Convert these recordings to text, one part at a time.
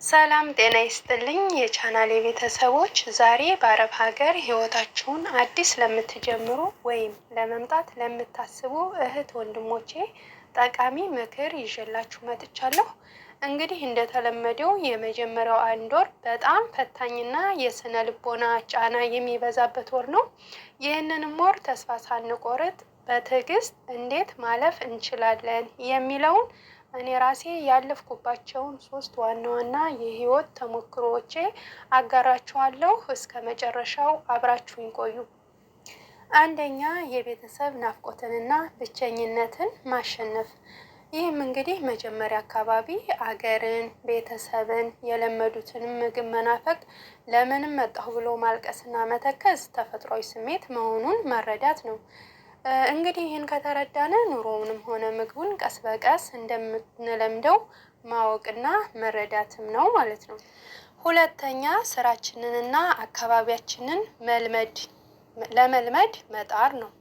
ሰላም ጤና ይስጥልኝ የቻናሌ ቤተሰቦች፣ ዛሬ በአረብ ሀገር ህይወታችሁን አዲስ ለምትጀምሩ ወይም ለመምጣት ለምታስቡ እህት ወንድሞቼ ጠቃሚ ምክር ይዤላችሁ መጥቻለሁ። እንግዲህ እንደተለመደው የመጀመሪያው 1 ወር በጣም ፈታኝና የስነ ልቦና ጫና የሚበዛበት ወር ነው። ይህንንም ወር ተስፋ ሳንቆርጥ በትዕግስት እንዴት ማለፍ እንችላለን የሚለውን እኔ ራሴ ያለፍኩባቸውን 3 ዋና ዋና የህይወት ተሞክሮዎቼ አጋራችኋለሁ። እስከ መጨረሻው አብራችሁኝ ቆዩ። አንደኛ፣ የቤተሰብ ናፍቆትንና ብቸኝነትን ማሸነፍ። ይህም እንግዲህ መጀመሪያ አካባቢ አገርን፣ ቤተሰብን፣ የለመዱትንም ምግብ መናፈቅ፣ ለምንም መጣሁ ብሎ ማልቀስና መተከዝ ተፈጥሯዊ ስሜት መሆኑን መረዳት ነው። እንግዲህ ይህን ከተረዳን ኑሮውንም ሆነ ምግቡን ቀስ በቀስ እንደምንለምደው ማወቅና መረዳትም ነው ማለት ነው። ሁለተኛ፣ ስራችንንና አካባቢያችንን ለመልመድ መጣር ነው።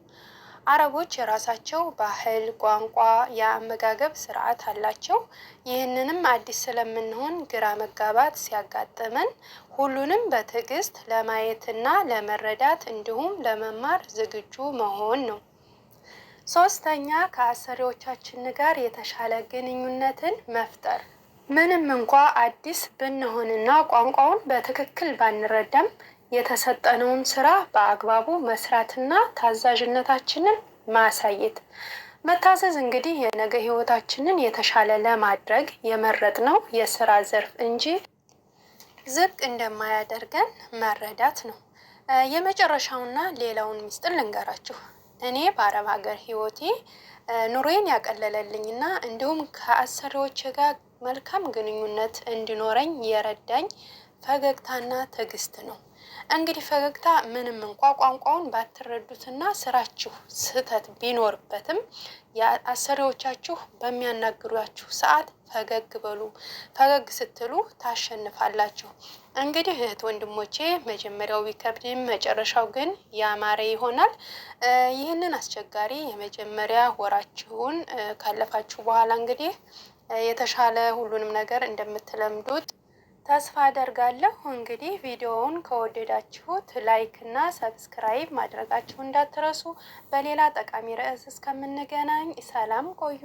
አረቦች የራሳቸው ባህል፣ ቋንቋ፣ የአመጋገብ ስርዓት አላቸው። ይህንንም አዲስ ስለምንሆን ግራ መጋባት ሲያጋጥመን ሁሉንም በትዕግስት ለማየትና ለመረዳት እንዲሁም ለመማር ዝግጁ መሆን ነው። ሶስተኛ፣ ከአሰሪዎቻችን ጋር የተሻለ ግንኙነትን መፍጠር። ምንም እንኳ አዲስ ብንሆንና ቋንቋውን በትክክል ባንረዳም የተሰጠነውን ስራ በአግባቡ መስራትና ታዛዥነታችንን ማሳየት። መታዘዝ እንግዲህ የነገ ህይወታችንን የተሻለ ለማድረግ የመረጥነው የስራ ዘርፍ እንጂ ዝቅ እንደማያደርገን መረዳት ነው። የመጨረሻውና ሌላውን ሚስጥር ልንገራችሁ። እኔ በአረብ ሀገር ህይወቴ ኑሮዬን ያቀለለልኝና እንዲሁም ከአሰሪዎች ጋር መልካም ግንኙነት እንዲኖረኝ የረዳኝ ፈገግታና ትዕግስት ነው። እንግዲህ ፈገግታ ምንም እንኳ ቋንቋውን ባትረዱትና ስራችሁ ስህተት ቢኖርበትም የአሰሪዎቻችሁ በሚያናግሯችሁ ሰዓት ፈገግ በሉ። ፈገግ ስትሉ ታሸንፋላችሁ። እንግዲህ እህት ወንድሞቼ፣ መጀመሪያው ቢከብድም መጨረሻው ግን ያማረ ይሆናል። ይህንን አስቸጋሪ የመጀመሪያ ወራችሁን ካለፋችሁ በኋላ እንግዲህ የተሻለ ሁሉንም ነገር እንደምትለምዱት ተስፋ አደርጋለሁ። እንግዲህ ቪዲዮውን ከወደዳችሁት ላይክ እና ሰብስክራይብ ማድረጋችሁ እንዳትረሱ። በሌላ ጠቃሚ ርዕስ እስከምንገናኝ ሰላም ቆዩ።